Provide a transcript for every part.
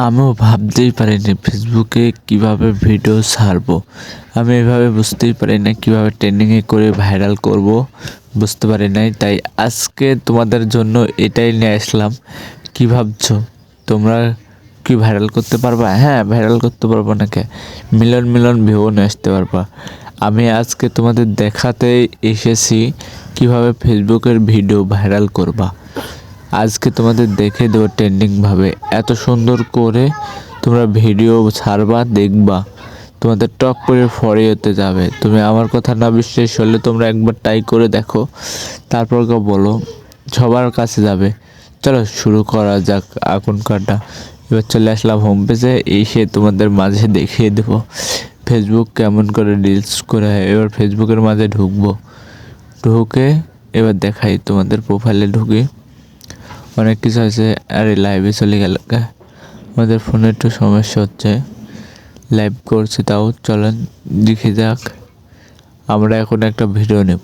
আমিও ভাবতেই পারিনি ফেসবুকে কিভাবে ভিডিও ছাড়বো। আমি এভাবে বুঝতেই পারি না কিভাবে ট্রেন্ডিংয়ে করে ভাইরাল করব, বুঝতে পারি নাই। তাই আজকে তোমাদের জন্য এটাই নিয়ে আসলাম। কি ভাবছো তোমরা, কি ভাইরাল করতে পারবা? হ্যাঁ, ভাইরাল করতে পারবো নাকি, মিলিয়ন মিলিয়ন ভিউ নিয়ে আসতে পারবা। আমি আজকে তোমাদের দেখাতেই এসেছি কিভাবে ফেসবুকের ভিডিও ভাইরাল করবা। আজকে তোমাদের দেখে দেবো ট্রেন্ডিংভাবে, এত সুন্দর করে তোমরা ভিডিও ছাড়বা, দেখবা তোমাদের টপ করে ফরিয়েতে যাবে। তুমি আমার কথা না বিশ্বাস হলে তোমরা একবার ট্রাই করে দেখো, তারপর বলো, সবার কাছে যাবে। চলো শুরু করা যাক এখনকারটা। এবার চলে আসলাম হোম পেজে, এসে তোমাদের মাঝে দেখিয়ে দেবো ফেসবুক কেমন করে রিলস করে হয়। এবার ফেসবুকের মাঝে ঢুকবো, ঢুকে এবার দেখাই তোমাদের প্রোফাইলে ঢুকে অনেক কিছু আছে। আরে লাইভে চলে গেল, আমাদের ফোনে একটু সমস্যা হচ্ছে, লাইভ করছি তাও। চলেন দেখে যাক। আমরা এখন একটা ভিডিও নেব,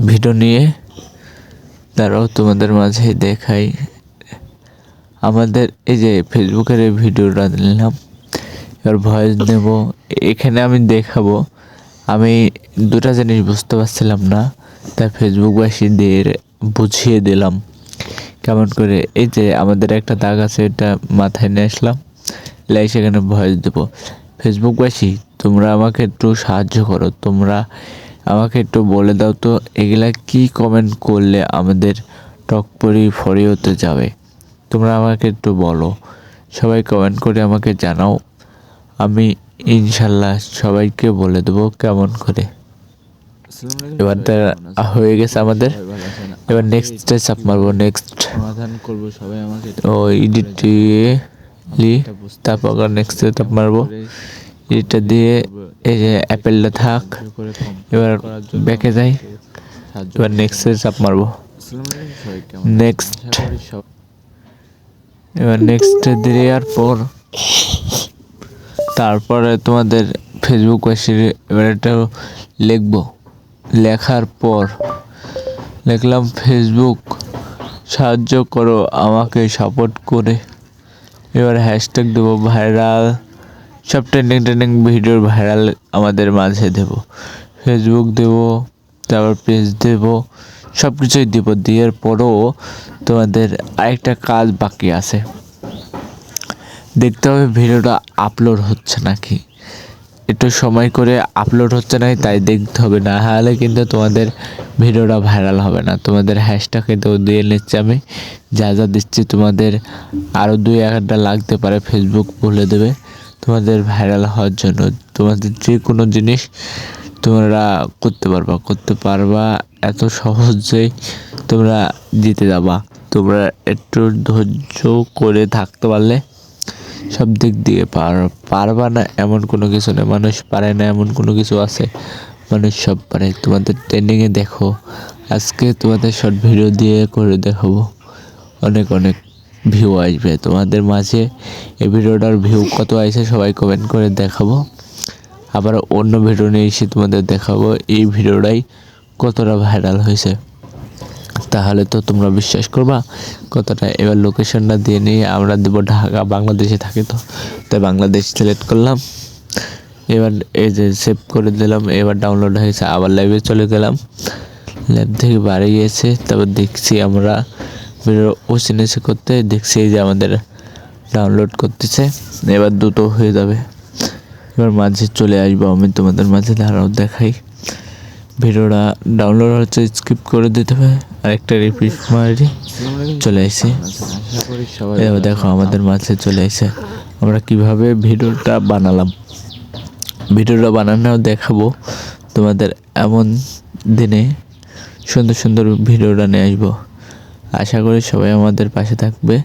ভিডিও নিয়ে তারাও তোমাদের মাঝে দেখাই। আমাদের এই যে ফেসবুকের এই ভিডিওটা নিলাম, এবার ভয়েস নেব। এখানে আমি দেখাবো, আমি দুটা জিনিস বুঝতে পারছিলাম না, তাই ফেসবুকবাসীদের বুঝিয়ে দিলাম কেমন করে। এই যে আমাদের একটা দাগ আছে, এটা মাথায় নিয়ে আসলাম, লাই সেখানে ভয়েস দেবো। ফেসবুকবাসী তোমরা আমাকে একটু সাহায্য করো, তোমরা আমাকে একটু বলে দাও তো এগুলা কি কমেন্ট করলে আমাদের টকপরি ফরি হতে যাবে। তোমরা আমাকে একটু বলো, সবাই কমেন্ট করে আমাকে জানাও, আমি ইনশাল্লাহ সবাইকে বলে দেবো কেমন করে। এবার হয়ে গেছে আমাদের, এবার নেক্সট চাপ মারবো, নেক্সট সমাধান করব। সবাই আমাকে ও এডিট তারপর নেক্সট চাপ মারবো। এটা দিয়ে এই যে অ্যাপেলটা থাক, এবার ব্যাকে যাই, এবার নেক্সট চাপ মারবো, নেক্সট। এবার নেক্সট দেওয়ার পর তারপরে তোমাদের ফেসবুক বাসীর এবার এটা লিখবো। লেখার পর লিখলাম ফেসবুক সাহায্য করো আমাকে সাপোর্ট করে। এবার হ্যাশট্যাগ দেবো ভাইরাল, সব ট্রেন্ডিং ভিডিওর ভাইরাল আমাদের মাঝে দেবো। ফেসবুক দেবো, তারপর পেজ দেবো, সব কিছুই দেবো। দেওয়ার পরও তোমাদের আরেকটা কাজ বাকি আছে, দেখতে হবে ভিডিওটা আপলোড হচ্ছে নাকি, একটু সময় করে আপলোড হচ্ছে না, তাই দেখতে হবে, না হলে কিন্তু তোমাদের ভিডিওটা ভাইরাল হবে না। তোমাদের হ্যাশট্যাগে তো দিয়ে নিচ্ছি আমি, যা যা দিচ্ছি তোমাদের আরও 2-1টা লাগতে পারে, ফেসবুক বলে দেবে তোমাদের ভাইরাল হওয়ার জন্য। তোমাদের যে কোনো জিনিস তোমরা করতে পারবা এত সহজেই তোমরা জিতে যাবা। তোমরা একটু ধৈর্য করে থাকতে পারলে সব দিক দিয়ে পারবা না এমন কোনো কিছু নেই, মানুষ পারে না এমন কোনো কিছু আছে, মানুষ সব পারে। তোমাদের ট্রেন্ডিংয়ে দেখো, আজকে তোমাদের শর্ট ভিডিও দিয়ে করে দেখাবো, অনেক অনেক ভিউ আসবে তোমাদের মাঝে। এই ভিডিওটার ভিউ কত আসে সবাই কমেন্ট করে দেখাবো। আবার অন্য ভিডিও নিয়ে এসে তোমাদের দেখাবো এই ভিডিওটাই কতটা ভাইরাল হয়েছে, তাহলে তো তোমরা বিশ্বাস করবা কতটা। এবার লোকেশনটা দিয়ে নিয়ে আমরা দেবো ঢাকা, বাংলাদেশে থাকি তো, তাই বাংলাদেশ সিলেক্ট করলাম। এবার এই যে সেভ করে দিলাম, এবার ডাউনলোড হয়েছে, আবার লাইভে চলে গেলাম, লাইভ থেকে বাড়ি গিয়েছে। তারপর দেখছি আমরা ভিডিও ওসিনেসে করতে, দেখছি এই যে আমাদের ডাউনলোড করতেছে, এবার দ্রুত হয়ে যাবে। এবার মাঝে চলে আসবো আমি তোমাদের মাঝে, দাঁড়াও দেখাই। ভিডিওটা ডাউনলোড হচ্ছে, স্কিপ করে দিতে হবে, আরেকটা রিপিট মারি, চলে আসছে। এবার দেখো আমাদের মাঝে চলে আসছে আমরা কিভাবে ভিডিওটা বানালাম। ভিডিওটা বানানো দেখাবো তোমাদের, এমন দিনে সুন্দর সুন্দর ভিডিওটা নিয়ে আসবো। আশা করি সবাই আমাদের পাশে থাকবে।